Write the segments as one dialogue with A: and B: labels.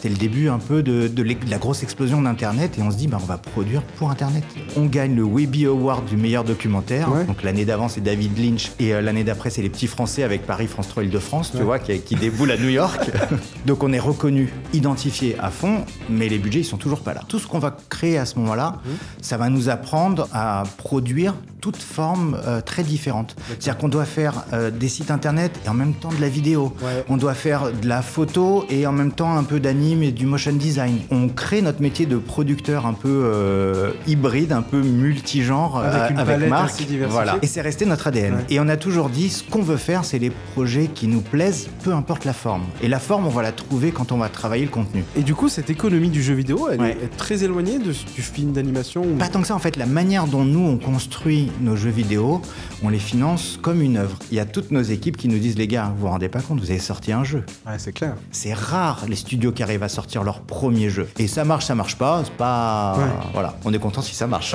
A: c'était le début un peu de la grosse explosion d'Internet et on se dit, on va produire pour Internet. On gagne le Webby Award du meilleur documentaire.
B: Ouais.
A: Donc l'année d'avant, c'est David Lynch et l'année d'après, c'est les petits Français avec Paris, France 3, Île-de-France, tu vois, qui déboulent à New York. Donc on est reconnu, identifié à fond, mais les budgets, ils sont toujours pas là. Tout ce qu'on va créer à ce moment-là, ça va nous apprendre à produire toutes formes très différentes. C'est-à-dire qu'on doit faire des sites internet et en même temps de la vidéo.
B: Ouais.
A: On doit faire de la photo et en même temps un peu d'anime et du motion design. On crée notre métier de producteur un peu hybride, un peu multigenre
B: Avec une palette
A: Marc.
B: assez diversifiée.
A: Voilà. Et c'est resté notre ADN.
B: Ouais.
A: Et on a toujours dit, ce qu'on veut faire, c'est les projets qui nous plaisent, peu importe la forme. Et la forme, on va la trouver quand on va travailler le contenu.
B: Et du coup, cette économie du jeu vidéo, elle
A: Ouais.
B: est très éloignée du film d'animation ou...
A: Pas tant que ça, en fait, la manière dont nous, on construit nos jeux vidéo, on les finance comme une œuvre. Il y a toutes nos équipes qui nous disent, les gars, vous vous rendez pas compte, vous avez sorti un jeu.
B: Ouais, c'est clair.
A: C'est rare, les studios qui arrivent à sortir leur premier jeu. Et ça marche pas, c'est pas...
B: Ouais.
A: Voilà, on est content si ça marche.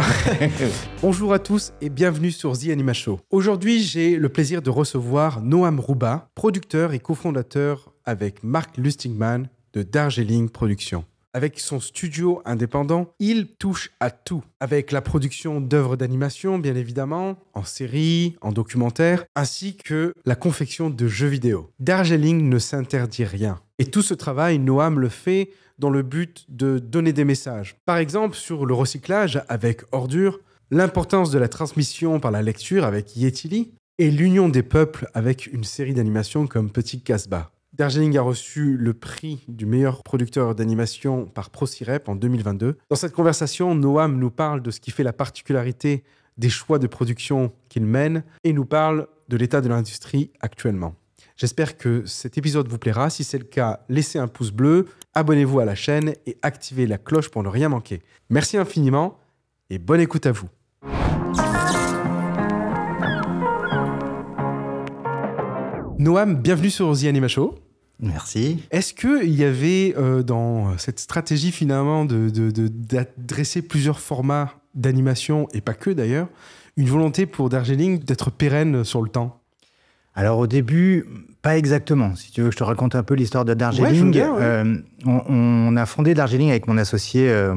B: Bonjour à tous et bienvenue sur The Anima Show. Aujourd'hui, j'ai le plaisir de recevoir Noam Rouba, producteur et cofondateur avec Mark Lustigman de Darjeeling Productions. Avec son studio indépendant, il touche à tout. Avec la production d'œuvres d'animation, bien évidemment, en série, en documentaire, ainsi que la confection de jeux vidéo. Darjeeling ne s'interdit rien. Et tout ce travail, Noam le fait dans le but de donner des messages. Par exemple, sur le recyclage avec Ordure, l'importance de la transmission par la lecture avec Yetili, et l'union des peuples avec une série d'animations comme Petit Casbah. Darjeeling a reçu le prix du meilleur producteur d'animation par ProCirep en 2022. Dans cette conversation, Noam nous parle de ce qui fait la particularité des choix de production qu'il mène et nous parle de l'état de l'industrie actuellement. J'espère que cet épisode vous plaira. Si c'est le cas, laissez un pouce bleu, abonnez-vous à la chaîne et activez la cloche pour ne rien manquer. Merci infiniment et bonne écoute à vous. Noam, bienvenue sur The Anima Show.
A: Merci.
B: Est-ce qu'il y avait dans cette stratégie finalement d'adresser plusieurs formats d'animation, et pas que d'ailleurs, une volonté pour Darjeeling d'être pérenne sur le temps ?
A: Alors au début, pas exactement. Si tu veux que je te raconte un peu l'histoire de Darjeeling.
B: Ouais, je veux bien, ouais.
A: On a fondé Darjeeling avec mon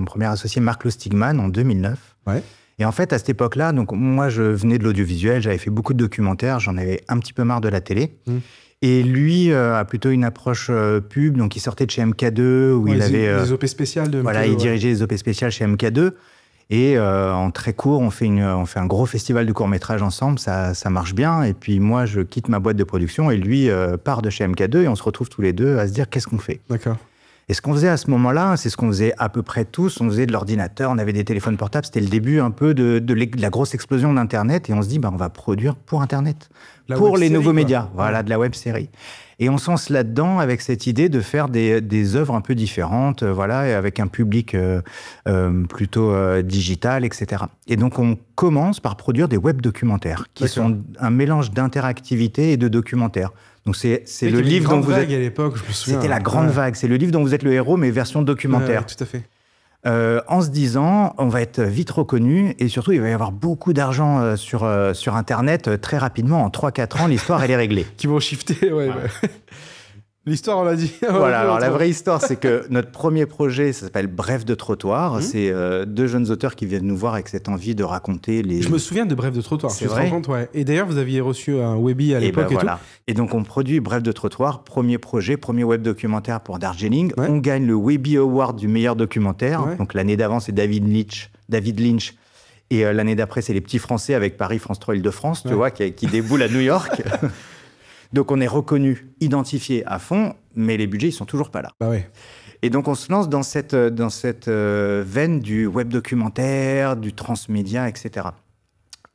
A: premier associé Mark Lustigman en 2009.
B: Ouais.
A: Et en fait, à cette époque-là, donc moi, je venais de l'audiovisuel, j'avais fait beaucoup de documentaires, j'en avais un petit peu marre de la télé. Et lui a plutôt une approche pub, donc il sortait de chez MK2, où il avait...
B: les OP spéciales de MK2.
A: Voilà, il dirigeait les OP spéciales chez MK2. Et en très court, on fait un gros festival de court-métrage ensemble, ça marche bien. Et puis moi, je quitte ma boîte de production et lui part de chez MK2 et on se retrouve tous les deux à se dire qu'est-ce qu'on fait.
B: D'accord.
A: Et ce qu'on faisait à ce moment-là, c'est ce qu'on faisait à peu près tous. On faisait de l'ordinateur, on avait des téléphones portables. C'était le début un peu de la grosse explosion d'Internet. Et on se dit, on va produire pour Internet, pour les nouveaux médias. Voilà, de la web série. Et on se lance là-dedans avec cette idée de faire des œuvres un peu différentes, voilà, et avec un public plutôt digital, etc. Et donc, on commence par produire des web documentaires qui sont un mélange d'interactivité et de documentaire. Donc, c'est le livre dont vous êtes...
B: à l'époque, je me souviens.
A: C'était la grande vague. C'est le livre dont vous êtes le héros, mais version documentaire.
B: Ouais, tout à fait.
A: En se disant, on va être vite reconnu et surtout, il va y avoir beaucoup d'argent sur Internet très rapidement. En 3-4 ans, l'histoire, elle est réglée.
B: Qui vont shifter, ouais. L'histoire, on l'a dit.
A: Voilà, alors la vraie histoire, c'est que notre premier projet, ça s'appelle Bref de trottoir. C'est deux jeunes auteurs qui viennent nous voir avec cette envie de raconter les...
B: Je me souviens de Bref de trottoir.
A: C'est vrai.
B: Compte, ouais. Et d'ailleurs, vous aviez reçu un Webby à l'époque et,
A: voilà. Et donc, on produit Bref de trottoir, premier projet, premier web documentaire pour Darjeeling.
B: Ouais.
A: On gagne le Webby Award du meilleur documentaire.
B: Ouais.
A: Donc, l'année d'avant, c'est David Lynch. Et l'année d'après, c'est les petits Français avec Paris, France 3, Île-de-France, tu vois, qui déboulent à New York. Donc, on est reconnu, identifié à fond, mais les budgets, ils sont toujours pas là.
B: Bah ouais.
A: Et donc, on se lance dans cette veine du web documentaire, du transmédia, etc.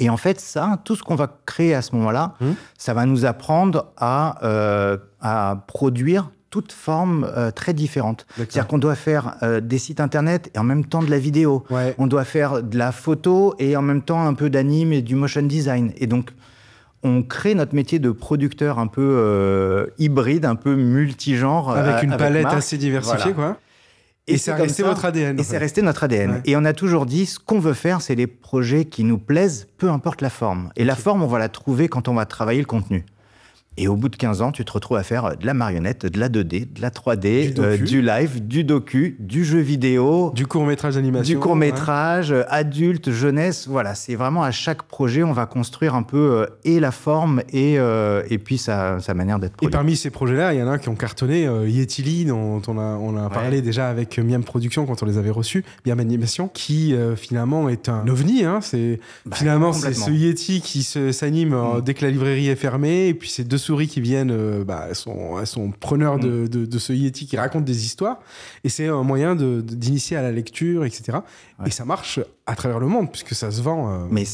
A: Et en fait, tout ce qu'on va créer à ce moment-là, ça va nous apprendre à produire toutes formes très différentes. C'est-à-dire qu'on doit faire des sites internet et en même temps de la vidéo.
B: Ouais.
A: On doit faire de la photo et en même temps un peu d'anime et du motion design. Et donc, on crée notre métier de producteur un peu hybride, un peu multigenre.
B: Avec une palette
A: Marc.
B: assez diversifiée,
A: Voilà.
B: quoi. Et c'est resté votre ADN.
A: Et c'est resté notre ADN.
B: Ouais.
A: Et on a toujours dit, ce qu'on veut faire, c'est les projets qui nous plaisent, peu importe la forme. Et la forme, on va la trouver quand on va travailler le contenu. Et au bout de 15 ans, tu te retrouves à faire de la marionnette, de la 2D, de la 3D, du live, du docu, du jeu vidéo.
B: Du court-métrage d'animation.
A: Du court-métrage, adulte, jeunesse. Voilà, c'est vraiment à chaque projet, on va construire un peu et la forme et puis sa manière d'être produit.
B: Et parmi ces projets-là, il y en a qui ont cartonné. Yetili, dont on a parlé déjà avec Miam Productions quand on les avait reçus, Miam Animation, qui finalement est un ovni. Hein. Finalement, c'est ce Yeti qui s'anime dès que la librairie est fermée. Et puis, ces deux souris qui viennent, elles sont preneurs de ce Yeti qui raconte des histoires. Et c'est un moyen d'initier à la lecture, etc. Ouais. Et ça marche à travers le monde, puisque ça se vend.
A: Mais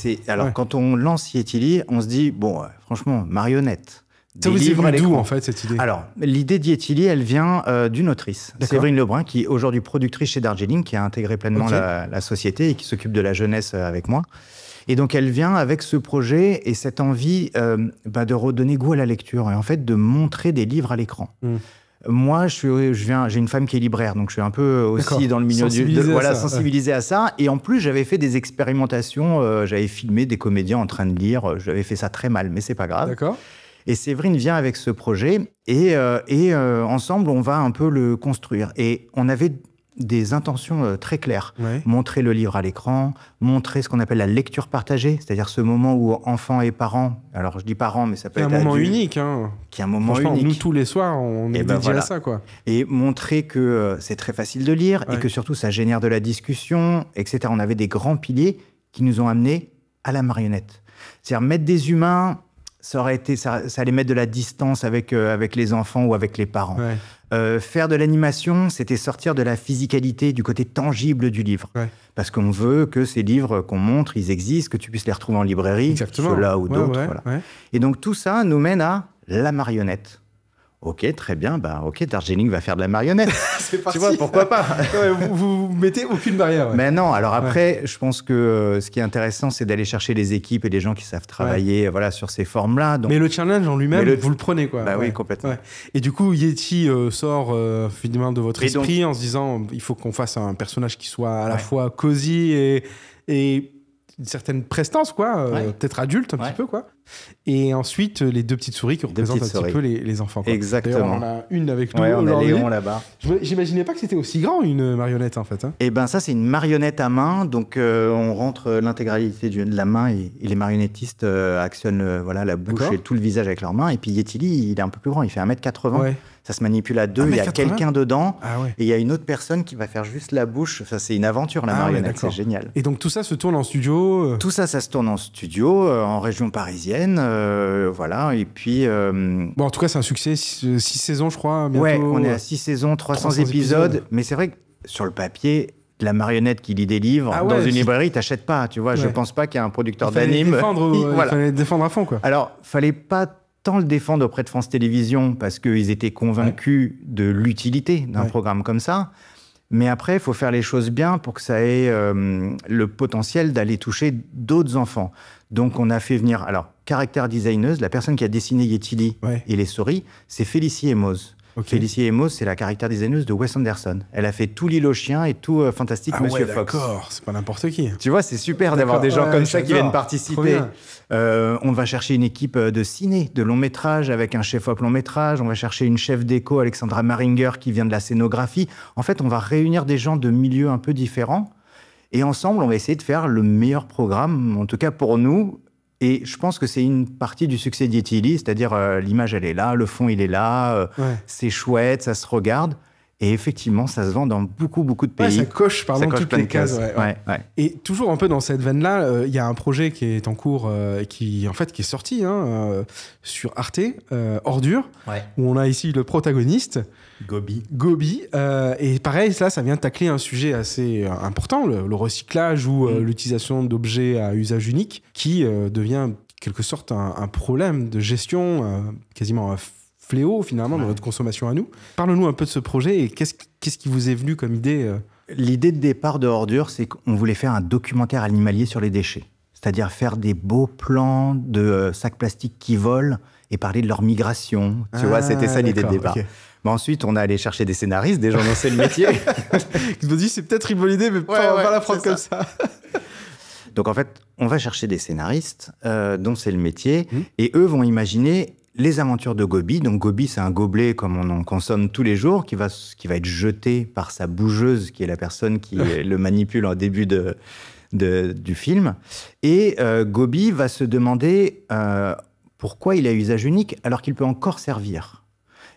A: quand on lance Yetili, on se dit, franchement, marionnette.
B: Ça vous est venu d'où, en fait, cette idée?
A: Alors, l'idée d'Yetili, elle vient d'une autrice, Séverine Lebrun, qui est aujourd'hui productrice chez Darjeeling, qui a intégré pleinement la société et qui s'occupe de la jeunesse avec moi. Et donc, elle vient avec ce projet et cette envie de redonner goût à la lecture et en fait de montrer des livres à l'écran. Moi, j'ai une femme qui est libraire, donc je suis un peu aussi dans le milieu sensibilisé à ça. Et en plus, j'avais fait des expérimentations, j'avais filmé des comédiens en train de lire, j'avais fait ça très mal, mais c'est pas grave.
B: D'accord.
A: Et Séverine vient avec ce projet et ensemble, on va un peu le construire. Et on avait des intentions très claires. Ouais. Montrer le livre à l'écran, montrer ce qu'on appelle la lecture partagée, c'est-à-dire ce moment où enfants et parents, alors je dis parents, mais ça peut être
B: un moment unique. Hein.
A: Qui est un moment unique.
B: Nous, tous les soirs, on est dédié à ça. Quoi.
A: Et montrer que c'est très facile de lire et que surtout, ça génère de la discussion, etc. On avait des grands piliers qui nous ont amenés à la marionnette. C'est-à-dire mettre des humains... Ça allait mettre de la distance avec les enfants ou avec les parents. Ouais. Faire de l'animation, c'était sortir de la physicalité, du côté tangible du livre. Ouais. Parce qu'on veut que ces livres qu'on montre, ils existent, que tu puisses les retrouver en librairie, ceux-là ou d'autres. Ouais, voilà. Ouais. Et donc tout ça nous mène à la marionnette. Ok, très bien. Darjeeling va faire de la marionnette.
B: C'est parti.
A: Tu vois, pourquoi pas?
B: Vous mettez aucune barrière. Ouais.
A: Mais non. Alors après, je pense que ce qui est intéressant, c'est d'aller chercher les équipes et les gens qui savent travailler sur ces formes-là. Donc...
B: Mais le challenge en lui-même, vous le prenez, quoi.
A: Oui, complètement. Ouais.
B: Et du coup, Yeti sort finalement de votre esprit en se disant, il faut qu'on fasse un personnage qui soit à la fois cosy et une certaine prestance, quoi, peut-être adulte un petit peu, quoi. Et ensuite, les deux petites souris qui représentent un petit peu les enfants. Quoi.
A: Exactement.
B: D'ailleurs, on en a une avec nous
A: on a Léon là-bas.
B: J'imaginais pas que c'était aussi grand, une marionnette, en fait. Hein.
A: Eh bien, ça, c'est une marionnette à main. Donc, on rentre l'intégralité de la main et les marionnettistes actionnent la bouche et tout le visage avec leurs mains. Et puis, Yetili, il est un peu plus grand. Il fait 1m80. Ouais. Ça se manipule à deux. Il y a quelqu'un dedans. Et il y a une autre personne qui va faire juste la bouche. Ça, c'est une aventure, la marionnette. C'est génial.
B: Et donc, tout ça se tourne en studio
A: Tout ça se tourne en studio, en région parisienne. Et puis...
B: Bon, en tout cas, c'est un succès. 6 saisons, je crois, bientôt.
A: Ouais, on est à 6 saisons, 300 épisodes. Mais c'est vrai que sur le papier... La marionnette qui lit des livres dans une librairie, t'achètes pas, tu vois. Ouais. Je pense pas qu'il y a un producteur d'anime.
B: Il fallait défendre à fond, quoi.
A: Alors, fallait pas tant le défendre auprès de France Télévisions parce qu'ils étaient convaincus de l'utilité d'un programme comme ça. Mais après, il faut faire les choses bien pour que ça ait le potentiel d'aller toucher d'autres enfants. Donc, on a fait venir... Alors, caractère designeuse, la personne qui a dessiné Yetili et les souris, c'est Félicie Emos. Okay. Félicie Emos, c'est la caractère designeuse de Wes Anderson. Elle a fait tout L'île aux chiens et tout Fantastique Monsieur Fox.
B: D'accord, c'est pas n'importe qui.
A: Tu vois, c'est super d'avoir des gens comme ça qui viennent participer. On va chercher une équipe de ciné, de long métrage, avec un chef-op long métrage. On va chercher une chef déco, Alexandra Maringer, qui vient de la scénographie. En fait, on va réunir des gens de milieux un peu différents. Et ensemble, on va essayer de faire le meilleur programme, en tout cas pour nous. Et je pense que c'est une partie du succès d'Yetili, c'est-à-dire l'image, elle est là, le fond, il est là, c'est chouette, ça se regarde. Et effectivement, ça se vend dans beaucoup de pays.
B: Ça coche, toutes les cases.
A: Ouais.
B: Et toujours un peu dans cette veine-là, il y a un projet qui est en cours, qui est sorti sur Arte, Ordure, où on a ici le protagoniste, Gobi. Et pareil, là, ça vient de tacler un sujet assez important, le recyclage ou l'utilisation d'objets à usage unique, qui devient quelque sorte un problème de gestion, quasiment un fléau finalement dans notre consommation à nous. Parle-nous un peu de ce projet et qu'est-ce qui vous est venu comme idée
A: L'idée de départ de Ordure, c'est qu'on voulait faire un documentaire animalier sur les déchets. C'est-à-dire faire des beaux plans de sacs plastiques qui volent et parler de leur migration. Tu vois, c'était ça l'idée de départ. Okay. Mais ensuite, on a allé chercher des scénaristes, des gens dont c'est le métier.
B: Je me dis, c'est peut-être une bonne idée, mais pas la prendre comme ça.
A: Donc en fait, on va chercher des scénaristes dont c'est le métier et eux vont imaginer les aventures de Gobi. Donc Gobi, c'est un gobelet comme on en consomme tous les jours, qui va être jeté par sa bougeuse, qui est la personne qui le manipule au début du film. Et Gobi va se demander pourquoi il a usage unique alors qu'il peut encore servir.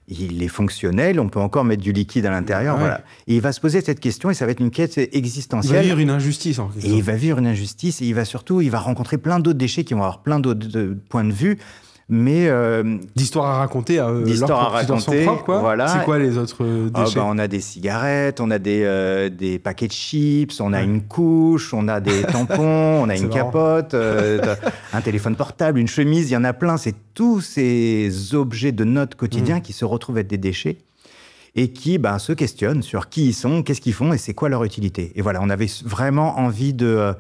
A: Il est fonctionnel, on peut encore mettre du liquide à l'intérieur. Ouais. Voilà. Et il va se poser cette question et ça va être une quête existentielle.
B: Il va vivre une injustice en fait.
A: Et il va vivre une injustice et il va rencontrer plein d'autres déchets qui vont avoir plein d'autres points de vue. Mais
B: d'histoires à raconter,
A: propre, voilà.
B: C'est quoi les autres déchets?
A: On a des cigarettes, on a des paquets de chips, on a une couche, on a des tampons, on a une capote, un téléphone portable, une chemise, il y en a plein. C'est tous ces objets de notre quotidien qui se retrouvent être des déchets et qui se questionnent sur qui ils sont, qu'est-ce qu'ils font et c'est quoi leur utilité. Et voilà, on avait vraiment envie de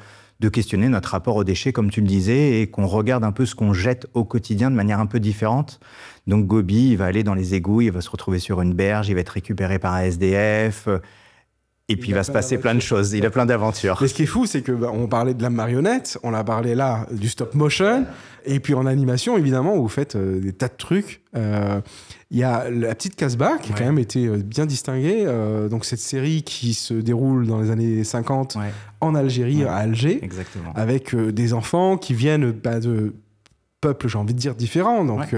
A: questionner notre rapport aux déchets, comme tu le disais, et qu'on regarde un peu ce qu'on jette au quotidien de manière un peu différente. Donc Gobi, il va aller dans les égouts, il va se retrouver sur une berge, il va être récupéré par un SDF, et puis il va se passer plein de choses, il a plein d'aventures.
B: Mais ce qui est fou, c'est qu'on parlait de la marionnette, on a parlé là du stop motion, et puis en animation, évidemment, vous faites des tas de trucs. Il y a La Petite Casbah, qui a quand même été bien distinguée. Donc cette série qui se déroule dans les années 50 en Algérie, à Alger.
A: Exactement.
B: Avec des enfants qui viennent de peuples, j'ai envie de dire, différents, donc,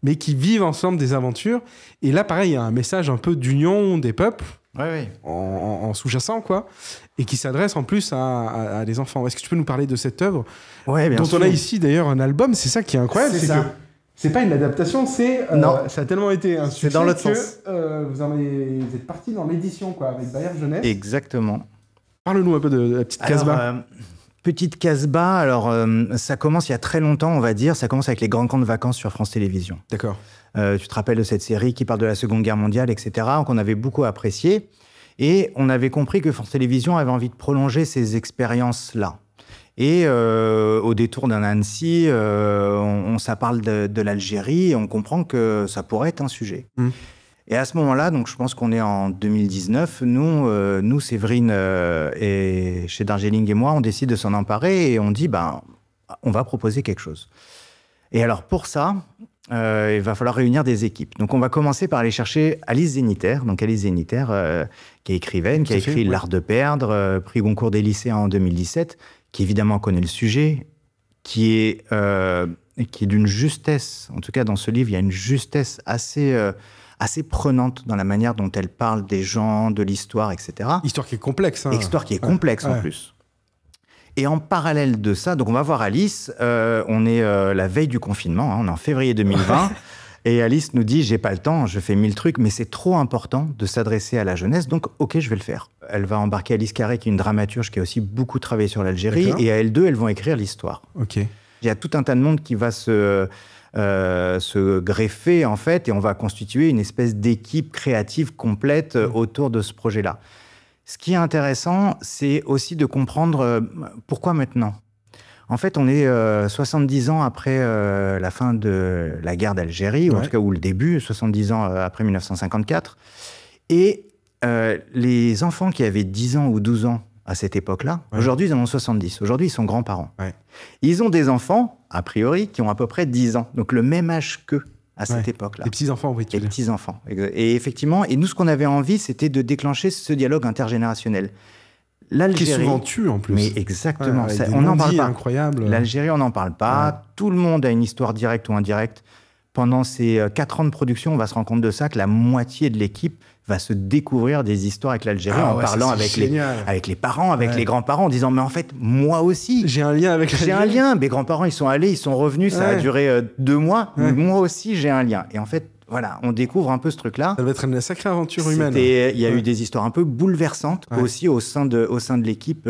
B: mais qui vivent ensemble des aventures. Et là, pareil, il y a un message un peu d'union des peuples. En sous-jacent, quoi, et qui s'adresse en plus à des enfants. Est-ce que tu peux nous parler de cette œuvre dont on a ici d'ailleurs un album? C'est ça qui est incroyable. C'est pas une adaptation, non, ça a tellement été un succès
A: dans l'autre sens.
B: Vous êtes parti dans l'édition, quoi, avec Bayer Jeunesse.
A: Exactement.
B: Parle-nous un peu de La Petite Casbah.
A: Petite Casbah, alors ça commence il y a très longtemps, on va dire. Ça commence avec les grands camps de vacances sur France Télévisions.
B: D'accord.
A: Tu te rappelles de cette série qui parle de la Seconde Guerre mondiale, etc., qu'on avait beaucoup apprécié. Et on avait compris que France Télévisions avait envie de prolonger ces expériences-là. Et au détour d'un Annecy, ça parle de l'Algérie et on comprend que ça pourrait être un sujet. Et à ce moment-là, donc je pense qu'on est en 2019, nous Séverine et chez Darjeeling et moi, on décide de s'en emparer et on dit, on va proposer quelque chose. Et alors pour ça, il va falloir réunir des équipes. Donc on va commencer par aller chercher Alice Zéniter, qui est écrivaine, qui a écrit L'Art de perdre, prix Goncourt des lycéens en 2017, qui évidemment connaît le sujet, qui est d'une justesse, en tout cas dans ce livre, il y a une justesse assez prenante dans la manière dont elle parle des gens, de l'histoire, etc.
B: Histoire qui est complexe.
A: Histoire qui est complexe en plus. Et en parallèle de ça, donc on va voir Alice, on est la veille du confinement, on est en février 2020, et Alice nous dit « j'ai pas le temps, je fais 1000 trucs, mais c'est trop important de s'adresser à la jeunesse, donc ok, je vais le faire ». Elle va embarquer Alice Carré, qui est une dramaturge qui a aussi beaucoup travaillé sur l'Algérie, et à elles deux, elles vont écrire l'histoire. Il y a tout un tas de monde qui va se greffer, en fait, et on va constituer une espèce d'équipe créative complète autour de ce projet-là. Ce qui est intéressant, c'est aussi de comprendre pourquoi maintenant. En fait, on est 70 ans après la fin de la guerre d'Algérie, ou en tout cas, ou le début, 70 ans après 1954. Et les enfants qui avaient 10 ans ou 12 ans à cette époque-là, aujourd'hui, ils en ont 70. Aujourd'hui, ils sont grands-parents. Ils ont des enfants, a priori, qui ont à peu près 10 ans. Donc, le même âge qu'eux à cette époque-là.
B: Les petits-enfants, oui.
A: Les petits-enfants. Et effectivement, et nous, ce qu'on avait envie, c'était de déclencher ce dialogue intergénérationnel.
B: Qui est souvent tue, en plus.
A: Mais exactement. On n'en parle pas.
B: Incroyable.
A: L'Algérie, on n'en parle pas. Tout le monde a une histoire directe ou indirecte. Pendant ces 4 ans de production, on va se rendre compte de ça, que la moitié de l'équipe va se découvrir des histoires avec l'Algérie en parlant avec les parents, avec les grands-parents, en disant « mais en fait, moi aussi,
B: j'ai un lien avec l'Algérie.
A: J'ai un lien. Mes grands-parents, ils sont allés, ils sont revenus, ça a duré 2 mois. Moi aussi, j'ai un lien. » Et en fait, voilà, on découvre un peu ce truc-là.
B: Ça va être une sacrée aventure humaine.
A: Il y a eu des histoires un peu bouleversantes aussi au sein de l'équipe.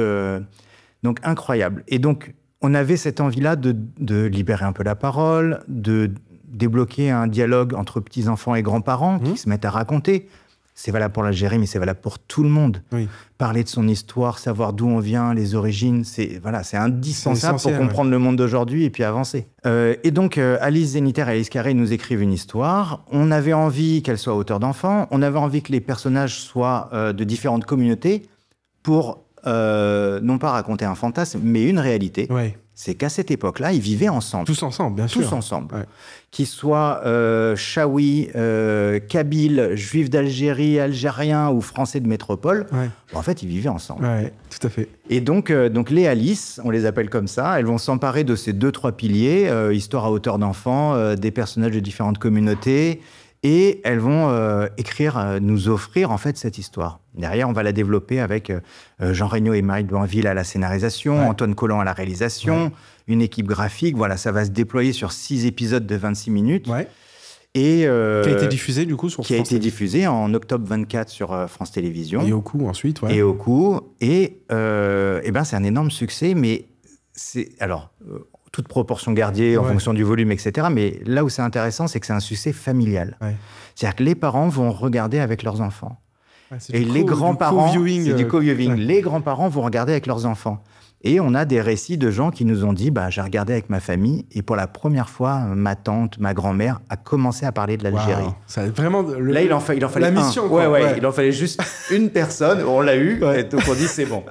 A: Donc, incroyable. Et donc, on avait cette envie-là de libérer un peu la parole, de débloquer un dialogue entre petits-enfants et grands-parents qui se mettent à raconter. C'est valable pour l'Algérie, mais c'est valable pour tout le monde. Parler de son histoire, savoir d'où on vient, les origines, c'est indispensable pour comprendre le monde d'aujourd'hui et puis avancer. Et donc, Alice Zéniter et Alice Carré nous écrivent une histoire. On avait envie qu'elle soit auteure d'enfants. On avait envie que les personnages soient de différentes communautés pour non pas raconter un fantasme, mais une réalité. c'est qu'à cette époque-là, ils vivaient ensemble.
B: Tous ensemble, bien sûr.
A: Tous ensemble.
B: Ouais.
A: Qu'ils soient Chaouis, Kabyles, Juifs d'Algérie, Algériens ou Français de métropole, en fait, ils vivaient ensemble.
B: Ouais, tout à fait.
A: Et donc les Alice, on les appelle comme ça, elles vont s'emparer de ces 2-3 piliers, histoire à hauteur d'enfant, des personnages de différentes communautés, et elles vont nous offrir en fait cette histoire. Derrière, on va la développer avec Jean Regnault et Marie de Boinville à la scénarisation, Antoine Collant à la réalisation, une équipe graphique. Voilà, ça va se déployer sur 6 épisodes de 26 minutes.
B: Ouais.
A: Et,
B: qui a été diffusé du coup sur France
A: Qui a été diffusé en octobre 24 sur France Télévisions.
B: Et au coup ensuite,
A: Et au coup. Et c'est un énorme succès, mais c'est... Alors, toute proportion gardée en fonction du volume, etc. Mais là où c'est intéressant, c'est que c'est un succès familial. Ouais. C'est-à-dire que les parents vont regarder avec leurs enfants. Ouais, et les grands-parents... C'est du co-viewing. Les grands-parents vont regarder avec leurs enfants. Et on a des récits de gens qui nous ont dit j'ai regardé avec ma famille et pour la première fois, ma tante, ma grand-mère a commencé à parler de l'Algérie. Wow.
B: Ça vraiment
A: là, il en fallait
B: la mission.
A: Il en fallait juste une personne. On l'a eu. Et donc on dit c'est bon.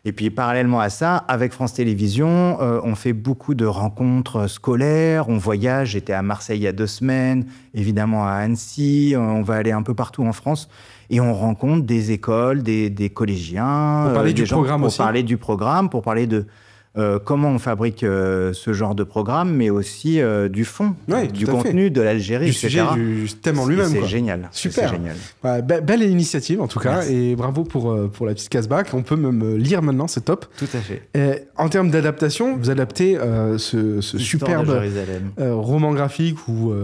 A: Et puis, parallèlement à ça, avec France Télévisions, on fait beaucoup de rencontres scolaires, on voyage. J'étais à Marseille il y a 2 semaines, évidemment à Annecy, on va aller un peu partout en France. Et on rencontre des écoles, des collégiens.
B: Pour parler du programme aussi.
A: Pour parler du programme, pour parler de comment on fabrique ce genre de programme, mais aussi du fond, du contenu, de l'Algérie,
B: du
A: etc.
B: sujet, du thème en lui-même.
A: C'est génial.
B: Super.
A: C'est génial.
B: Ouais, belle initiative en tout cas.
A: Merci.
B: Et bravo pour la petite casse-bac. On peut même lire maintenant, c'est top.
A: Tout à fait.
B: En termes d'adaptation, vous adaptez ce superbe roman graphique ou...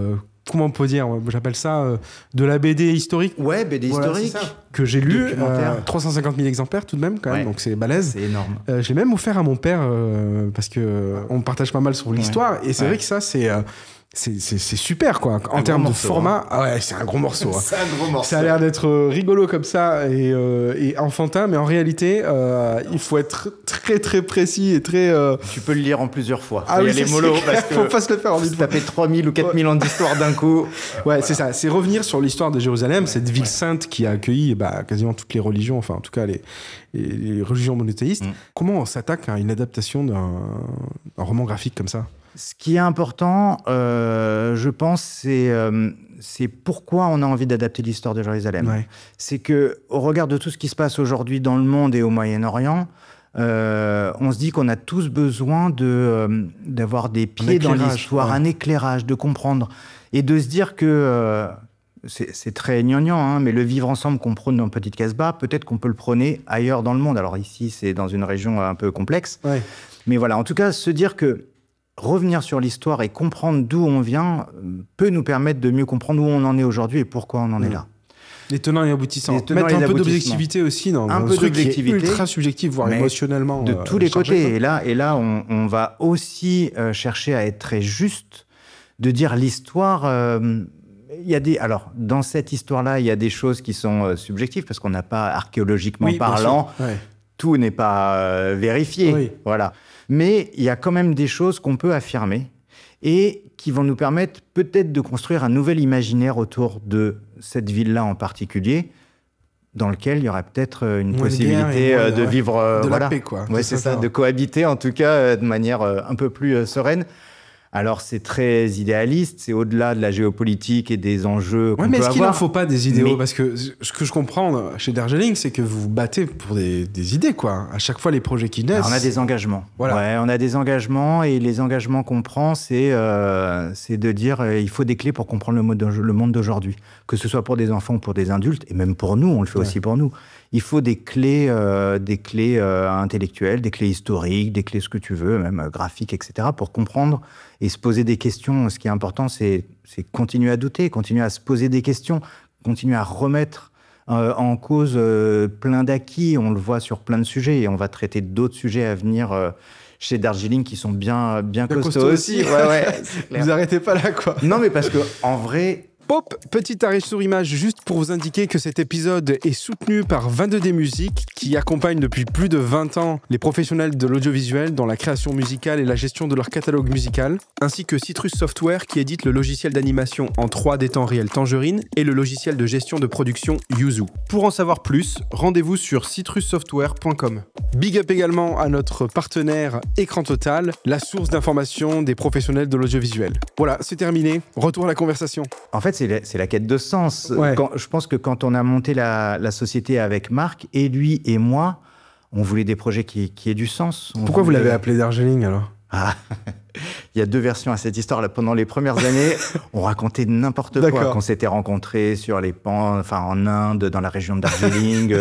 B: comment on peut dire, j'appelle ça de la BD historique.
A: Ouais, BD historique.
B: Que j'ai lu, 350 000 exemplaires tout de même, quand même, donc c'est balèze.
A: C'est énorme.
B: Je l'ai même offert à mon père, parce qu'on partage pas mal sur l'histoire, et c'est vrai que ça, c'est super, quoi. En termes de format, c'est un gros morceau.
A: C'est un gros morceau.
B: Ça a l'air d'être rigolo comme ça et enfantin, mais en réalité, il faut être très très précis et très.
A: Tu peux le lire en plusieurs fois.
B: Ah oui, c'est mollo, parce que faut pas se le faire en une fois.
A: Taper 3000 ou 4000 ans d'histoire d'un coup.
B: Ouais, c'est ça. C'est revenir sur l'histoire de Jérusalem, cette ville sainte qui a accueilli quasiment toutes les religions, enfin en tout cas les religions monothéistes. Comment on s'attaque à une adaptation d'un roman graphique comme ça ?
A: Ce qui est important, je pense, c'est pourquoi on a envie d'adapter l'histoire de Jérusalem. Ouais. C'est qu'au regard de tout ce qui se passe aujourd'hui dans le monde et au Moyen-Orient, on se dit qu'on a tous besoin d'avoir des pieds dans l'histoire, un éclairage, de comprendre. Et de se dire que... c'est très gnangnan, mais le vivre ensemble qu'on prône dans Petite Casbah, peut-être qu'on peut le prôner ailleurs dans le monde. Alors ici, c'est dans une région un peu complexe. Ouais. Mais voilà, en tout cas, se dire que revenir sur l'histoire et comprendre d'où on vient peut nous permettre de mieux comprendre où on en est aujourd'hui et pourquoi on en est là.
B: Les tenants et aboutissants. Mettre un peu d'objectivité aussi dans un peu truc qui est ultra subjectif, voire émotionnellement.
A: De tous les côtés. Et là on va aussi chercher à être très juste, de dire l'histoire... Alors, dans cette histoire-là, il y a des choses qui sont subjectives, parce qu'on n'a pas, archéologiquement parlant, tout n'est pas vérifié. Oui. Voilà. Mais il y a quand même des choses qu'on peut affirmer et qui vont nous permettre peut-être de construire un nouvel imaginaire autour de cette ville-là en particulier, dans lequel il y aurait peut-être une possibilité de vivre...
B: de la paix, quoi.
A: Oui, c'est ça, de cohabiter, en tout cas, de manière un peu plus sereine. Alors, c'est très idéaliste, c'est au-delà de la géopolitique et des enjeux qu'on peut avoir.
B: Mais est-ce qu'il n'en faut pas des idéaux ? Parce que ce que je comprends chez Darjeeling, c'est que vous vous battez pour des idées, quoi. À chaque fois, les projets qui naissent...
A: Alors, on a des engagements. Voilà. Ouais, on a des engagements, et les engagements qu'on prend, c'est de dire il faut des clés pour comprendre le monde d'aujourd'hui. Que ce soit pour des enfants ou pour des adultes, et même pour nous, on le fait aussi pour nous. Il faut des clés intellectuelles, des clés historiques, des clés ce que tu veux, même graphiques, etc., pour comprendre et se poser des questions. Ce qui est important, c'est continuer à douter, continuer à se poser des questions, continuer à remettre en cause plein d'acquis. On le voit sur plein de sujets, et on va traiter d'autres sujets à venir chez Darjeeling qui sont bien costauds aussi.
B: Ouais, vous arrêtez pas là, quoi.
A: Non, mais parce que en vrai...
B: Pop, petit arrêt sur image juste pour vous indiquer que cet épisode est soutenu par 22D Music qui accompagne depuis plus de 20 ans les professionnels de l'audiovisuel dans la création musicale et la gestion de leur catalogue musical, ainsi que Citrus Software qui édite le logiciel d'animation en 3D temps réel Tangerine et le logiciel de gestion de production Yuzu. Pour en savoir plus, rendez-vous sur citrussoftware.com. Big up également à notre partenaire Écran Total, la source d'information des professionnels de l'audiovisuel. Voilà, c'est terminé. Retour à la conversation.
A: En fait, c'est la quête de sens.
B: Ouais.
A: Je pense que quand on a monté la société avec Marc, et lui et moi, on voulait des projets qui aient du sens.
B: Pourquoi vous l'avez appelé Darjeeling alors ?
A: Il y a deux versions à cette histoire. Là, pendant les premières années, on racontait n'importe quoi. Qu'on s'était rencontrés sur les pans, en Inde, dans la région de Darjeeling,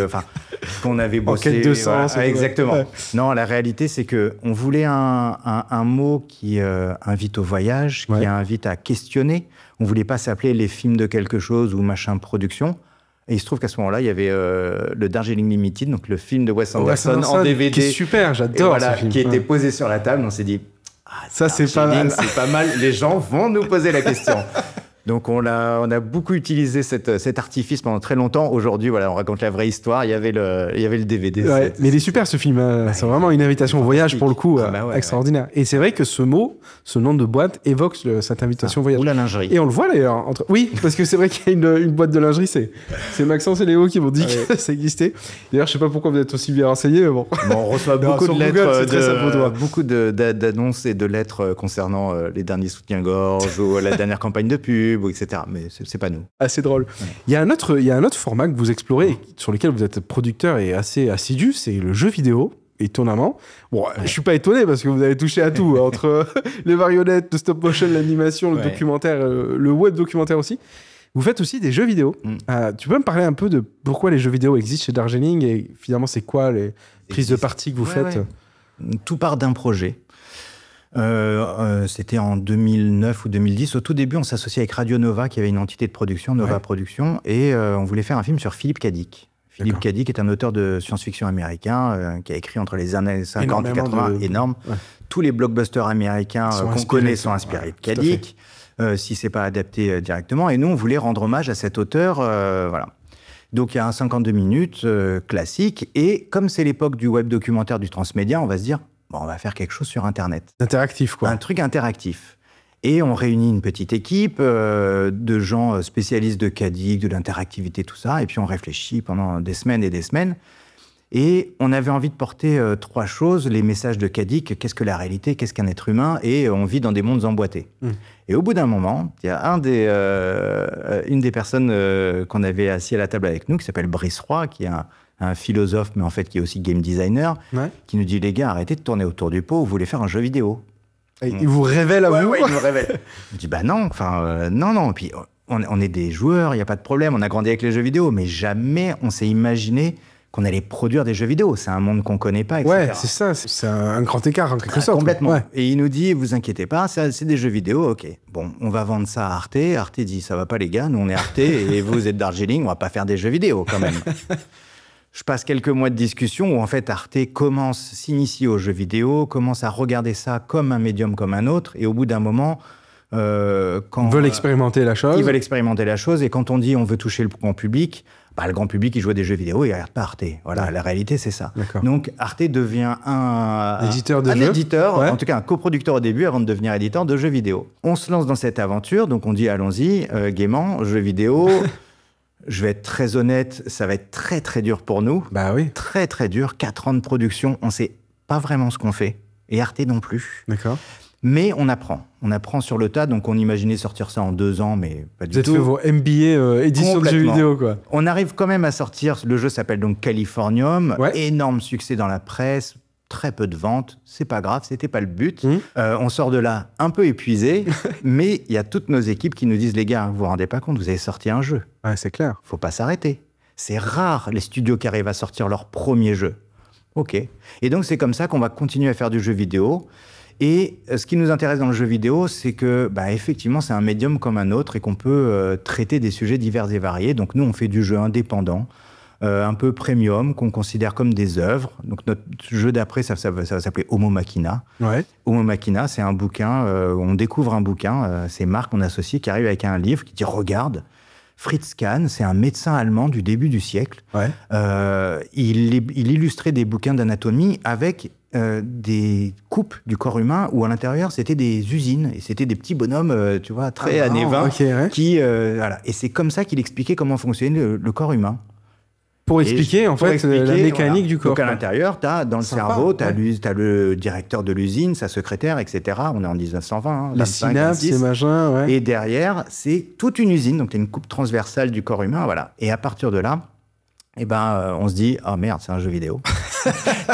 A: qu'on avait bossé.
B: En quête de sens.
A: Exactement.
B: Ouais.
A: Non, la réalité, c'est qu'on voulait un mot qui invite au voyage, qui invite à questionner. On ne voulait pas s'appeler les films de quelque chose ou machin production. Et il se trouve qu'à ce moment-là, il y avait le Darjeeling Limited, donc le film de Wes Anderson en DVD.
B: Qui est super, j'adore ce film.
A: Qui était posé sur la table. On s'est dit,
B: ça c'est pas mal.
A: C'est pas mal, les gens vont nous poser la question. Donc on a beaucoup utilisé cet artifice pendant très longtemps. Aujourd'hui, voilà, on raconte la vraie histoire. Il y avait le DVD.
B: Ouais, mais il est super ce film. C'est vraiment une invitation au voyage pour le coup, extraordinaire. Et c'est vrai que ce nom de boîte évoque cette invitation au voyage.
A: Ou la lingerie.
B: Et on le voit d'ailleurs. Oui, parce que c'est vrai qu'il y a une boîte de lingerie. C'est Maxence et Léo qui m'ont dit que ça existait. D'ailleurs, je sais pas pourquoi vous êtes aussi bien renseignés, mais bon.
A: On reçoit beaucoup de lettres, beaucoup d'annonces et de lettres concernant les derniers soutiens-gorge ou la dernière campagne de pub. Etc. Mais c'est pas nous.
B: Assez drôle. Ouais. Il y a un autre format que vous explorez, sur lequel vous êtes producteur et assez assidu, c'est le jeu vidéo, étonnamment. Bon, je suis pas étonné parce que vous avez touché à tout, entre les marionnettes, le stop motion, l'animation, le documentaire, le web documentaire aussi. Vous faites aussi des jeux vidéo. Tu peux me parler un peu de pourquoi les jeux vidéo existent chez Darjeeling et finalement c'est quoi les prises de parti que vous faites ?
A: Tout part d'un projet. C'était en 2009 ou 2010. Au tout début, on s'associait avec Radio Nova, qui avait une entité de production, Nova Productions, et on voulait faire un film sur Philippe K. Dick. Philippe K. Dick est un auteur de science-fiction américain qui a écrit entre les années 50 et 80, énorme. Ouais. Tous les blockbusters américains qu'on connaît sont inspirés de K. Dick, si c'est pas adapté directement. Et nous, on voulait rendre hommage à cet auteur. Voilà. Donc, il y a un 52 minutes classique. Et comme c'est l'époque du web documentaire du transmédia, on va se dire, on va faire quelque chose sur Internet.
B: Interactif, quoi.
A: Un truc interactif. Et on réunit une petite équipe de gens spécialistes de CADIC, de l'interactivité, tout ça. Et puis on réfléchit pendant des semaines et des semaines. Et on avait envie de porter trois choses. Les messages de CADIC, qu'est-ce que la réalité, qu'est-ce qu'un être humain, et on vit dans des mondes emboîtés. Et au bout d'un moment, il y a une des personnes qu'on avait assis à la table avec nous, qui s'appelle Brice Roy, qui est un philosophe, mais en fait qui est aussi game designer, qui nous dit, les gars, arrêtez de tourner autour du pot, vous voulez faire un jeu vidéo.
B: Et il vous révèle à vous ?
A: Oui, il nous révèle. Je dis, non, non. Puis on est des joueurs, il n'y a pas de problème, on a grandi avec les jeux vidéo, mais jamais on s'est imaginé qu'on allait produire des jeux vidéo. C'est un monde qu'on ne connaît pas, etc.
B: Ouais, c'est ça, c'est un grand écart en quelque sorte.
A: Complètement. Ouais. Et il nous dit, vous inquiétez pas, c'est des jeux vidéo, ok. Bon, on va vendre ça à Arte. Arte dit, ça va pas les gars, nous on est Arte et vous êtes Darjeeling, on va pas faire des jeux vidéo quand même. Je passe quelques mois de discussion où en fait Arte s'initie aux jeux vidéo, commence à regarder ça comme un médium comme un autre, et au bout d'un moment,
B: ils veulent expérimenter la chose.
A: Ils veulent expérimenter la chose, et quand on dit on veut toucher le grand public, le grand public il joue à des jeux vidéo, il regarde pas Arte. Voilà, la réalité c'est ça. Donc Arte devient un éditeur, en tout cas un coproducteur au début avant de devenir éditeur de jeux vidéo. On se lance dans cette aventure, donc on dit allons-y, gaiement, jeux vidéo. Je vais être très honnête, ça va être très très dur pour nous.
B: Bah oui.
A: Très très dur, 4 ans de production, on sait pas vraiment ce qu'on fait. Et Arte non plus.
B: D'accord.
A: Mais on apprend. On apprend sur le tas, donc on imaginait sortir ça en 2 ans, mais pas du tout.
B: Vous avez fait vos MBA édition de jeux vidéo, quoi.
A: On arrive quand même à sortir, le jeu s'appelle donc Californium, énorme succès dans la presse, très peu de ventes, c'est pas grave, c'était pas le but. On sort de là un peu épuisé, mais il y a toutes nos équipes qui nous disent, les gars, vous vous rendez pas compte, vous avez sorti un jeu.
B: Ouais, c'est clair.
A: Faut pas s'arrêter. C'est rare les studios qui arrivent à sortir leur premier jeu. Ok. Et donc c'est comme ça qu'on va continuer à faire du jeu vidéo. Et ce qui nous intéresse dans le jeu vidéo, c'est que, effectivement, c'est un médium comme un autre et qu'on peut traiter des sujets divers et variés. Donc nous, on fait du jeu indépendant. un peu premium, qu'on considère comme des œuvres. Donc notre jeu d'après, ça va s'appeler Homo Machina.
B: Ouais.
A: Homo Machina, c'est un bouquin, on découvre un bouquin, c'est Marc, mon associé, qui arrive avec un livre qui dit « Regarde ». Fritz Kahn, c'est un médecin allemand du début du siècle.
B: Ouais.
A: Il illustrait des bouquins d'anatomie avec des coupes du corps humain où à l'intérieur, c'était des usines. Et c'était des petits bonhommes, tu vois, très années 20.
B: Okay, ouais.
A: Voilà. Et c'est comme ça qu'il expliquait comment fonctionnait le corps humain.
B: Pour expliquer, la mécanique du corps.
A: Donc, à l'intérieur, dans le cerveau, tu as le directeur de l'usine, sa secrétaire, etc. On est en 1920. Hein,
B: les
A: 25,
B: synapses, 26. Ces machins, ouais.
A: Et derrière, c'est toute une usine. Donc, tu as une coupe transversale du corps humain. Voilà. Et à partir de là, on se dit, oh merde, c'est un jeu vidéo.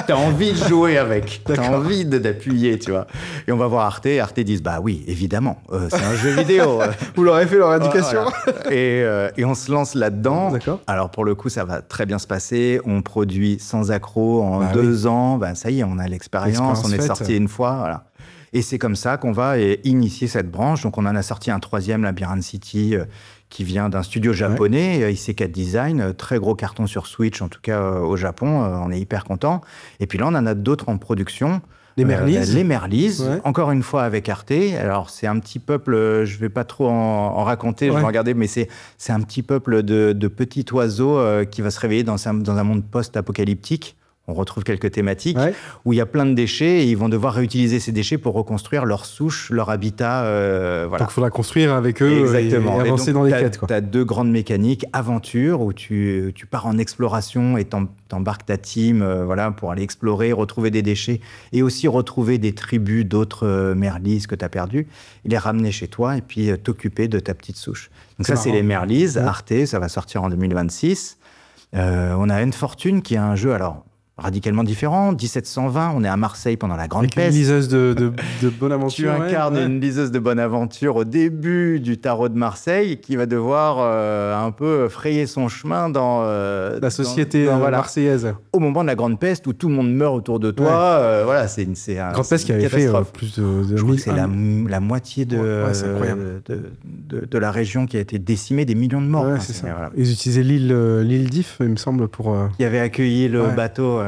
A: T'as envie de jouer avec. T'as envie d'appuyer, tu vois. Et on va voir Arte. Arte disent, bah oui, évidemment, c'est un jeu vidéo.
B: Vous leur avez fait leur éducation.
A: Voilà. Et on se lance là-dedans.
B: D'accord.
A: Alors, pour le coup, ça va très bien se passer. On produit sans accroc en 2 ans. Ben, ça y est, on a l'expérience. On est sorti une fois. Voilà. Et c'est comme ça qu'on va initier cette branche. Donc, on en a sorti un 3e, Labyrinth City, qui vient d'un studio japonais, IC4 Design, très gros carton sur Switch, en tout cas au Japon, on est hyper content. Et puis là, on en a d'autres en production.
B: Les Merlises.
A: Les Merlises, encore une fois avec Arte. Alors, c'est un petit peuple, je ne vais pas trop en raconter, je vais regarder, mais c'est un petit peuple de petits oiseaux qui va se réveiller dans un monde post-apocalyptique. On retrouve quelques thématiques où il y a plein de déchets et ils vont devoir réutiliser ces déchets pour reconstruire leur souche, leur habitat. Voilà.
B: Donc, il faudra construire avec eux. Exactement. Et avancer dans les quêtes.
A: Tu as 2 grandes mécaniques. Aventure, où tu pars en exploration et t'embarques ta team pour aller explorer, retrouver des déchets et aussi retrouver des tribus d'autres merlises que tu as perdues, les ramener chez toi et puis t'occuper de ta petite souche. Donc ça, c'est les Merlises. Arte, ça va sortir en 2026. On a Une Fortune qui est un jeu... radicalement différent. 1720, on est à Marseille pendant la Grande Peste.
B: Une liseuse de bonne aventure.
A: Tu incarnes une liseuse de bonne aventure au début du tarot de Marseille qui va devoir un peu frayer son chemin dans...
B: la société marseillaise.
A: Au moment de la Grande Peste où tout le monde meurt autour de toi. C'est un...
B: Grande Peste qui avait fait plus de...
A: Je crois que c'est la moitié de la région qui a été décimée, des millions de morts.
B: Ouais, c'est ça. Voilà. Ils utilisaient l'île d'If, il me semble, pour...
A: Qui avait accueilli le bateau...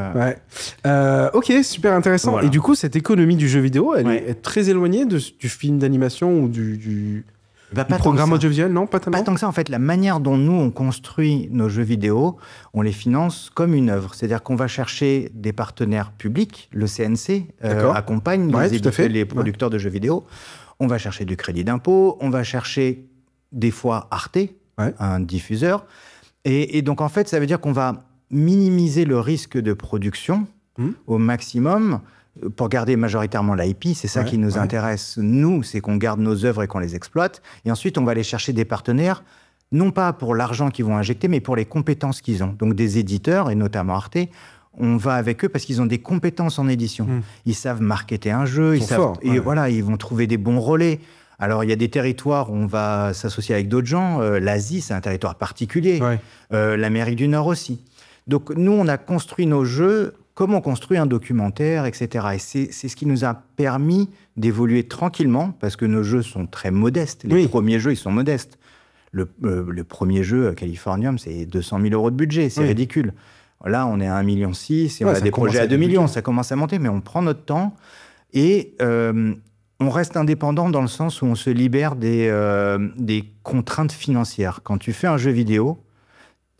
B: ok, super intéressant. Voilà. Et du coup, cette économie du jeu vidéo, elle est très éloignée du film d'animation ou du programme audiovisuel, non? Pas tellement.
A: Pas tant que ça. En fait, la manière dont nous, on construit nos jeux vidéo, on les finance comme une œuvre. C'est-à-dire qu'on va chercher des partenaires publics. Le CNC accompagne les producteurs de jeux vidéo. On va chercher du crédit d'impôt. On va chercher, des fois, Arte, un diffuseur. Et donc, en fait, ça veut dire qu'on va minimiser le risque de production au maximum pour garder majoritairement l'IP. C'est ça qui nous intéresse, nous, c'est qu'on garde nos œuvres et qu'on les exploite. Et ensuite, on va aller chercher des partenaires, non pas pour l'argent qu'ils vont injecter, mais pour les compétences qu'ils ont. Donc des éditeurs, et notamment Arte, on va avec eux parce qu'ils ont des compétences en édition. Ils savent marketer un jeu, ils savent, et voilà, ils vont trouver des bons relais. Alors, il y a des territoires où on va s'associer avec d'autres gens. L'Asie, c'est un territoire particulier. L'Amérique du Nord aussi. Donc, nous, on a construit nos jeux comme on construit un documentaire, etc. Et c'est ce qui nous a permis d'évoluer tranquillement, parce que nos jeux sont très modestes. Les premiers jeux, ils sont modestes. Le premier jeu, Californium, c'est 200 000 € de budget. C'est ridicule. Là, on est à 1,6 million et on a des projets à 2 millions. Ça commence à monter, mais on prend notre temps. Et on reste indépendant dans le sens où on se libère des contraintes financières. Quand tu fais un jeu vidéo,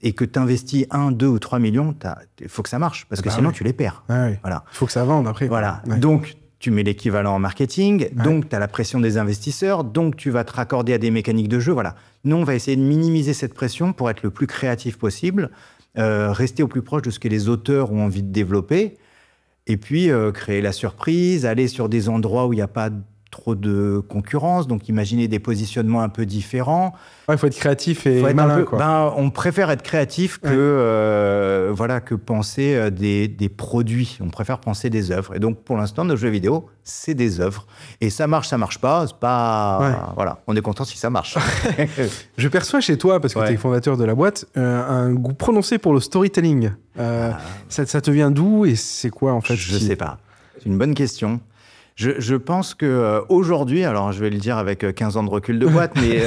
A: et que tu investis 1, 2 ou 3 millions, il faut que ça marche, parce que sinon tu les perds.
B: Voilà. Il faut que ça vende après.
A: Voilà. Donc, tu mets l'équivalent en marketing, donc tu as la pression des investisseurs, donc tu vas te raccorder à des mécaniques de jeu. Voilà. Nous, on va essayer de minimiser cette pression pour être le plus créatif possible, rester au plus proche de ce que les auteurs ont envie de développer, et puis créer la surprise, aller sur des endroits où il n'y a pas trop de concurrence, donc imaginer des positionnements un peu différents.
B: Il faut être créatif et malin, quoi.
A: On préfère être créatif que penser des produits. On préfère penser des œuvres. Et donc, pour l'instant, nos jeux vidéo, c'est des œuvres. Et ça marche pas, c'est pas... Voilà, on est content si ça marche.
B: Je perçois chez toi, parce que tu es fondateur de la boîte, un goût prononcé pour le storytelling. Ça te vient d'où et c'est quoi, en fait?
A: Je sais pas. C'est une bonne question. Je pense qu'aujourd'hui, alors je vais le dire avec 15 ans de recul de boîte, mais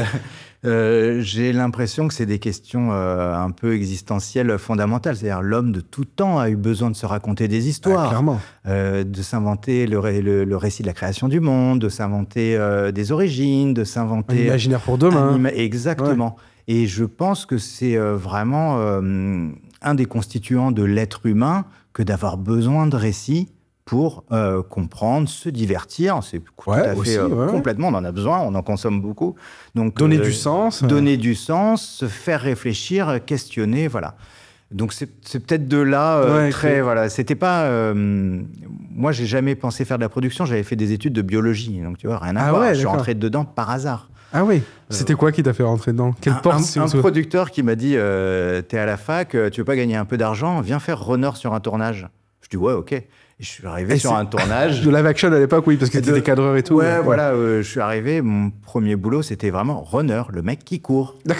A: J'ai l'impression que c'est des questions un peu existentielles fondamentales. C'est-à-dire l'homme de tout temps a eu besoin de se raconter des histoires,
B: clairement.
A: De s'inventer le récit de la création du monde, de s'inventer des origines, de s'inventer...
B: Un imaginaire pour demain.
A: Exactement. Ouais. Et je pense que c'est vraiment un des constituants de l'être humain que d'avoir besoin de récits pour comprendre, se divertir. C'est tout à fait complètement, on en a besoin, on en consomme beaucoup. Donc,
B: donner du sens.
A: Donner du sens, se faire réfléchir, questionner, voilà. Donc c'est peut-être de là, voilà. C'était pas... moi, j'ai jamais pensé faire de la production, j'avais fait des études de biologie, donc tu vois, rien à voir. Je suis rentré dedans par hasard.
B: Ah oui. C'était quoi qui t'a fait rentrer dedans? Quelle porte?
A: Un producteur qui m'a dit t'es à la fac, tu veux pas gagner un peu d'argent, viens faire runner sur un tournage. Je dis ouais, ok. Et je suis arrivé sur un tournage.
B: De live action à l'époque, oui, parce que tu étais cadreur et tout.
A: Ouais, voilà. Je suis arrivé, mon premier boulot, c'était vraiment runner, le mec qui court. Donc,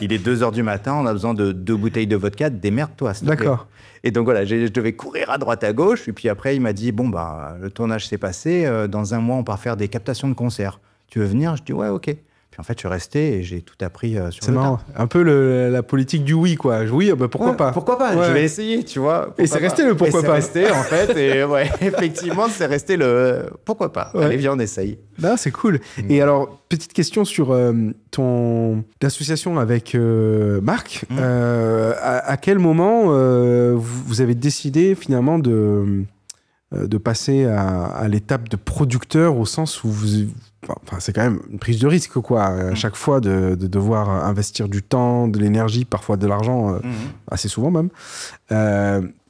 A: il est 2h du matin, on a besoin de 2 bouteilles de vodka, démerde-toi.
B: D'accord.
A: Et donc voilà, je devais courir à droite à gauche. Et puis après, il m'a dit bon, bah, le tournage s'est passé. Dans un mois, on part faire des captations de concerts. Tu veux venir? Je dis ouais, ok. Puis en fait, je suis resté et j'ai tout appris sur le tas.
B: C'est marrant. Un peu la politique du oui, quoi. Oui, bah pourquoi pas?
A: Pourquoi pas? Je vais essayer, tu vois.
B: Et c'est resté le pourquoi pas.
A: C'est resté, en fait. Et ouais, effectivement, c'est resté le pourquoi pas. Ouais. Allez, viens, on essaye.
B: Non, c'est cool. Et alors, petite question sur ton association avec Marc. À quel moment vous avez décidé finalement de passer à l'étape de producteur, au sens où enfin, c'est quand même une prise de risque, quoi. À chaque fois de devoir investir du temps, de l'énergie, parfois de l'argent, assez souvent même.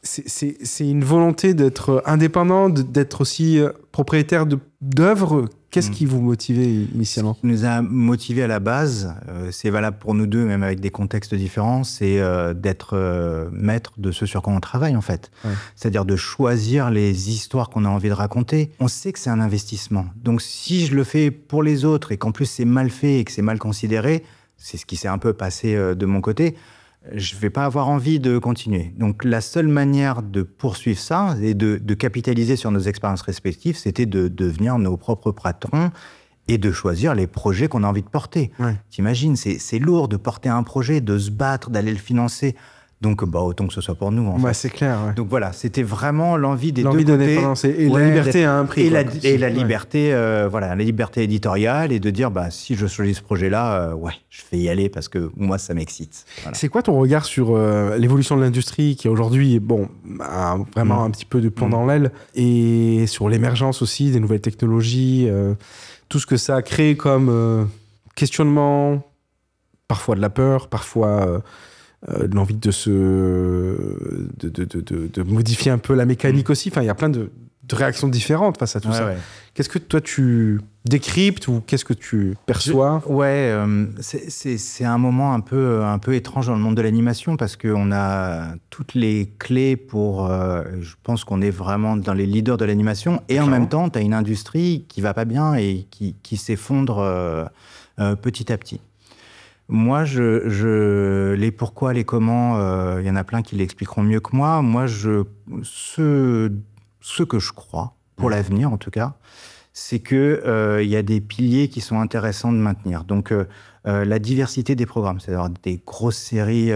B: C'est une volonté d'être indépendant, d'être aussi propriétaire d'œuvres. Qu'est-ce qui vous motivait initialement?
A: Ce qui nous a motivés à la base, c'est valable pour nous deux, même avec des contextes différents, c'est d'être maître de ce sur quoi on travaille, en fait. Ouais. C'est-à-dire de choisir les histoires qu'on a envie de raconter. On sait que c'est un investissement. Donc si je le fais pour les autres et qu'en plus c'est mal fait et que c'est mal considéré, c'est ce qui s'est un peu passé de mon côté, je ne vais pas avoir envie de continuer. Donc la seule manière de poursuivre ça et de capitaliser sur nos expériences respectives, c'était de devenir nos propres patrons et de choisir les projets qu'on a envie de porter. Ouais. T'imagines, c'est lourd de porter un projet, de se battre, d'aller le financer. Donc, bah, autant que ce soit pour nous, en fait.
B: C'est clair. Ouais.
A: Donc voilà, c'était vraiment l'envie des deux côtés.
B: L'indépendance et la liberté à un prix.
A: Et la liberté, voilà, la liberté éditoriale et de dire, bah, si je choisis ce projet-là, je vais y aller parce que moi, ça m'excite. Voilà.
B: C'est quoi ton regard sur l'évolution de l'industrie qui aujourd'hui, a vraiment un petit peu de plomb dans l'aile, et sur l'émergence aussi des nouvelles technologies, tout ce que ça a créé comme questionnement, parfois de la peur, parfois... de l'envie de modifier un peu la mécanique aussi. Enfin, il y a plein de réactions différentes face à tout ça. Ouais. Qu'est-ce que toi, tu décryptes ou qu'est-ce que tu perçois?
A: C'est un moment un peu étrange dans le monde de l'animation parce qu'on a toutes les clés pour... je pense qu'on est vraiment dans les leaders de l'animation et en même temps, tu as une industrie qui va pas bien et qui s'effondre petit à petit. Moi, les pourquoi, les comment, y en a plein qui l'expliqueront mieux que moi. Moi, ce que je crois, pour l'avenir en tout cas, c'est qu'il y a des piliers qui sont intéressants de maintenir. Donc, la diversité des programmes, c'est-à-dire des grosses séries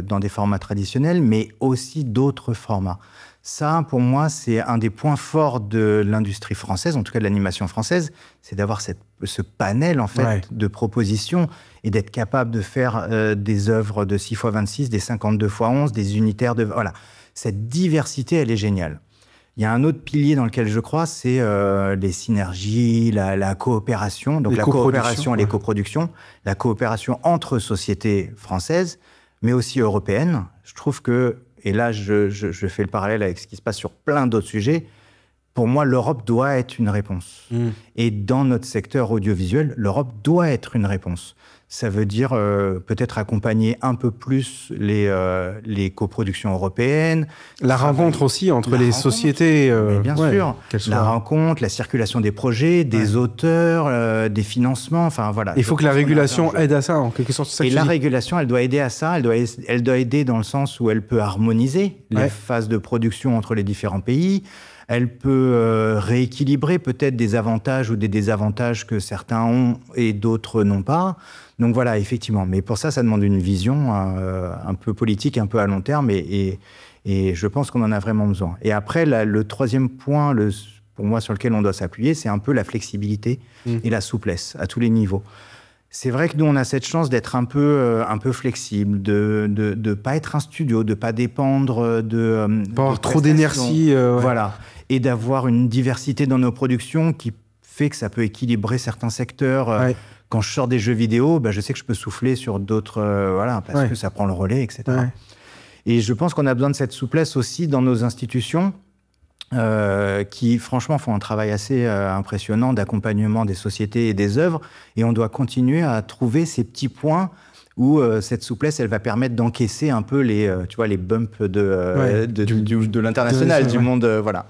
A: dans des formats traditionnels, mais aussi d'autres formats. Ça, pour moi, c'est un des points forts de l'industrie française, en tout cas de l'animation française, c'est d'avoir ce panel en fait, de propositions et d'être capable de faire des œuvres de 6x26, des 52x11, des unitaires de... Voilà, cette diversité, elle est géniale. Il y a un autre pilier dans lequel je crois, c'est les synergies, la coopération, donc la coopération et les coproductions, la coopération entre sociétés françaises, mais aussi européennes. Je trouve que... Et là, je fais le parallèle avec ce qui se passe sur plein d'autres sujets. Pour moi, l'Europe doit être une réponse. Et dans notre secteur audiovisuel, l'Europe doit être une réponse. Ça veut dire peut-être accompagner un peu plus les coproductions européennes.
B: La rencontre aussi entre les sociétés.
A: Bien sûr. La rencontre, la circulation des projets, des auteurs, des financements. Enfin, voilà.
B: Il faut que la régulation aide à ça, en quelque sorte.
A: Et la régulation, elle doit aider à ça. Elle doit aider dans le sens où elle peut harmoniser les phases de production entre les différents pays. Elle peut rééquilibrer peut-être des avantages ou des désavantages que certains ont et d'autres n'ont pas. Donc voilà, effectivement. Mais pour ça demande une vision un peu politique, un peu à long terme. Et je pense qu'on en a vraiment besoin. Et après, le troisième point, pour moi, sur lequel on doit s'appuyer, c'est un peu la flexibilité et la souplesse à tous les niveaux. C'est vrai que nous, on a cette chance d'être un peu flexible, de pas être un studio, de pas dépendre de
B: pas avoir trop d'énergie.
A: Voilà. Et d'avoir une diversité dans nos productions qui fait que ça peut équilibrer certains secteurs. Quand je sors des jeux vidéo, je sais que je peux souffler sur d'autres, parce que ça prend le relais, etc. Et je pense qu'on a besoin de cette souplesse aussi dans nos institutions, qui franchement font un travail assez impressionnant d'accompagnement des sociétés et des œuvres. Et on doit continuer à trouver ces petits points où cette souplesse, elle va permettre d'encaisser un peu les bumps de l'international, du monde, voilà.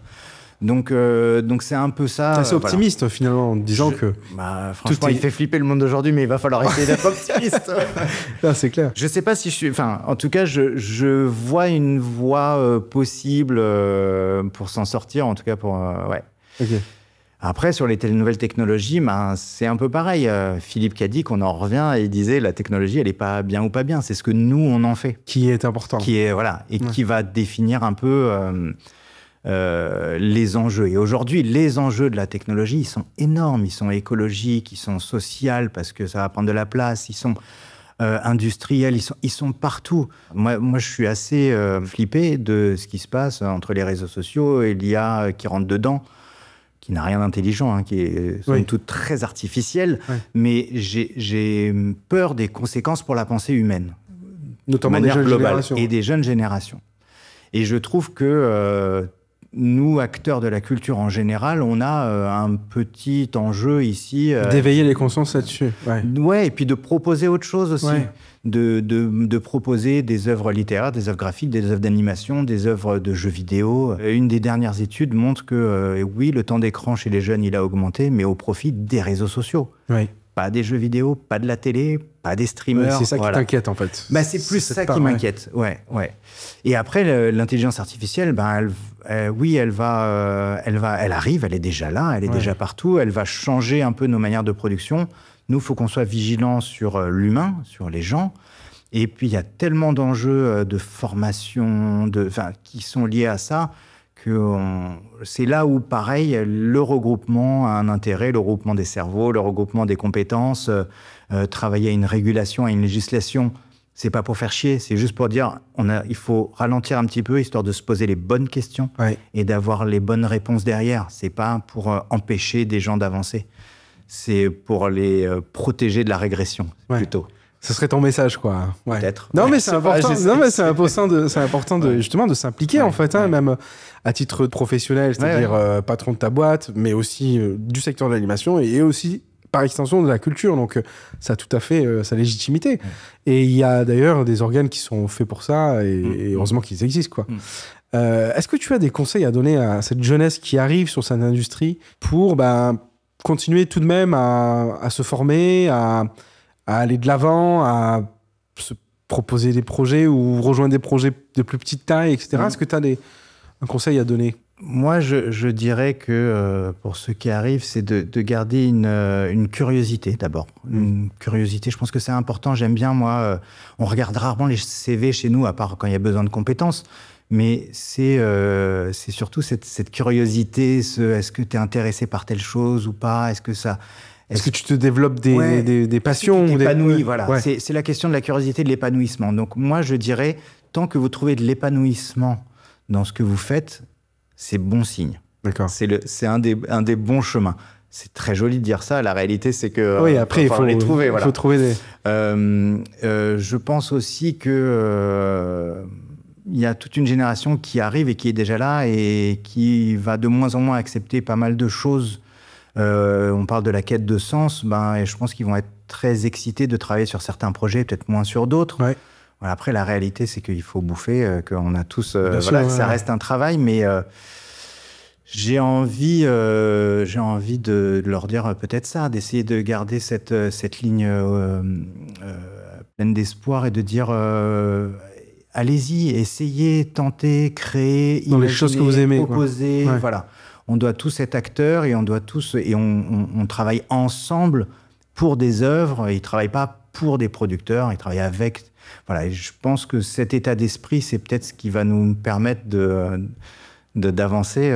A: Donc c'est un peu ça.
B: C'est assez optimiste finalement, en disant que...
A: franchement, il fait flipper le monde d'aujourd'hui, mais il va falloir essayer d'être optimiste.
B: Non, c'est clair.
A: Je sais pas si je suis... Enfin, en tout cas, je vois une voie possible pour s'en sortir, en tout cas pour...
B: Okay.
A: Après, sur les nouvelles technologies, c'est un peu pareil. Philippe Cadic, on en revient, et il disait la technologie, elle n'est pas bien ou pas bien. C'est ce que nous, on en fait.
B: Qui est important.
A: Qui va définir un peu... les enjeux. Et aujourd'hui, les enjeux de la technologie, ils sont énormes. Ils sont écologiques, ils sont sociaux parce que ça va prendre de la place, ils sont industriels, ils sont partout. Moi, je suis assez flippé de ce qui se passe entre les réseaux sociaux et l'IA qui rentre dedans, qui n'a rien d'intelligent, qui est somme toute très artificiel, mais j'ai peur des conséquences pour la pensée humaine.
B: Notamment
A: de manière
B: des jeunes
A: globale,
B: générations.
A: et des jeunes générations. Et je trouve que nous, acteurs de la culture en général, on a un petit enjeu ici.
B: D'éveiller les consciences là-dessus.
A: Ouais, et puis de proposer autre chose aussi. De proposer des œuvres littéraires, des œuvres graphiques, des œuvres d'animation, des œuvres de jeux vidéo. Une des dernières études montre que, oui, le temps d'écran chez les jeunes, il a augmenté, mais au profit des réseaux sociaux. Pas des jeux vidéo, pas de la télé, pas des streamers.
B: C'est ça qui t'inquiète, en fait.
A: C'est plus ça qui m'inquiète. Et après, l'intelligence artificielle, elle arrive, elle est déjà là, elle est déjà partout, elle va changer un peu nos manières de production. Nous, il faut qu'on soit vigilants sur l'humain, sur les gens. Et puis, il y a tellement d'enjeux de formation, qui sont liés à ça, que c'est là où, pareil, le regroupement a un intérêt, le regroupement des cerveaux, le regroupement des compétences, travailler à une régulation, à une législation. C'est pas pour faire chier, c'est juste pour dire il faut ralentir un petit peu, histoire de se poser les bonnes questions et d'avoir les bonnes réponses derrière. C'est pas pour empêcher des gens d'avancer. C'est pour les protéger de la régression, plutôt.
B: Ce serait ton message, quoi.
A: Peut-être.
B: Non, mais c'est important. C'est important justement de s'impliquer, en fait, même à titre professionnel, c'est-à-dire patron de ta boîte, mais aussi du secteur de l'animation et aussi, par extension, de la culture. Donc, ça a tout à fait sa légitimité. Et il y a d'ailleurs des organes qui sont faits pour ça, et heureusement qu'ils existent, quoi. Est-ce que tu as des conseils à donner à cette jeunesse qui arrive sur cette industrie pour continuer tout de même à se former, à aller de l'avant, à se proposer des projets ou rejoindre des projets de plus petite taille, etc. Est-ce que tu as un conseil à donner ?
A: Moi, je dirais que pour ceux qui arrivent, c'est de garder une curiosité d'abord. Une curiosité, je pense que c'est important. J'aime bien, moi, on regarde rarement les CV chez nous, à part quand il y a besoin de compétences. Mais c'est surtout cette curiosité, est-ce que tu es intéressé par telle chose ou pas ? Est-ce que
B: tu te développes des passions ?
A: Tu t'épanouis, voilà. Ouais. C'est la question de la curiosité, de l'épanouissement. Donc moi, je dirais, tant que vous trouvez de l'épanouissement dans ce que vous faites, c'est bon signe.
B: D'accord.
A: C'est un des bons chemins. C'est très joli de dire ça. La réalité, c'est que
B: après, il faut les trouver. Voilà. Il faut trouver des...
A: je pense aussi que il y a toute une génération qui arrive et qui est déjà là et qui va de moins en moins accepter pas mal de choses. On parle de la quête de sens, et je pense qu'ils vont être très excités de travailler sur certains projets, peut-être moins sur d'autres.
B: Ouais.
A: Voilà, après, la réalité, c'est qu'il faut bouffer, qu'on a tous...
B: Bien sûr,
A: ça reste un travail, mais j'ai envie de leur dire peut-être ça, d'essayer de garder cette ligne pleine d'espoir et de dire allez-y, essayez, tentez, créez,
B: dans les choses que vous aimez,
A: proposez.
B: Ouais.
A: Voilà. On doit tous être acteurs et on travaille ensemble pour des œuvres. Ils ne travaillent pas pour des producteurs, ils travaillent avec. Voilà, et je pense que cet état d'esprit, c'est peut-être ce qui va nous permettre d'avancer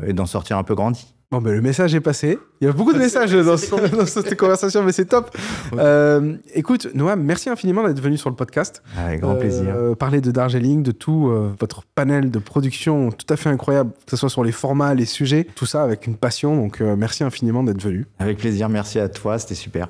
A: et d'en sortir un peu grandi.
B: Bon, ben, le message est passé. Il y a beaucoup de messages dans cette conversation, mais c'est top. Okay. Écoute, Noam, merci infiniment d'être venu sur le podcast.
A: Avec grand plaisir.
B: Parler de Darjeeling, de tout votre panel de production tout à fait incroyable, que ce soit sur les formats, les sujets, tout ça avec une passion. Donc, merci infiniment d'être venu.
A: Avec plaisir, merci à toi, c'était super.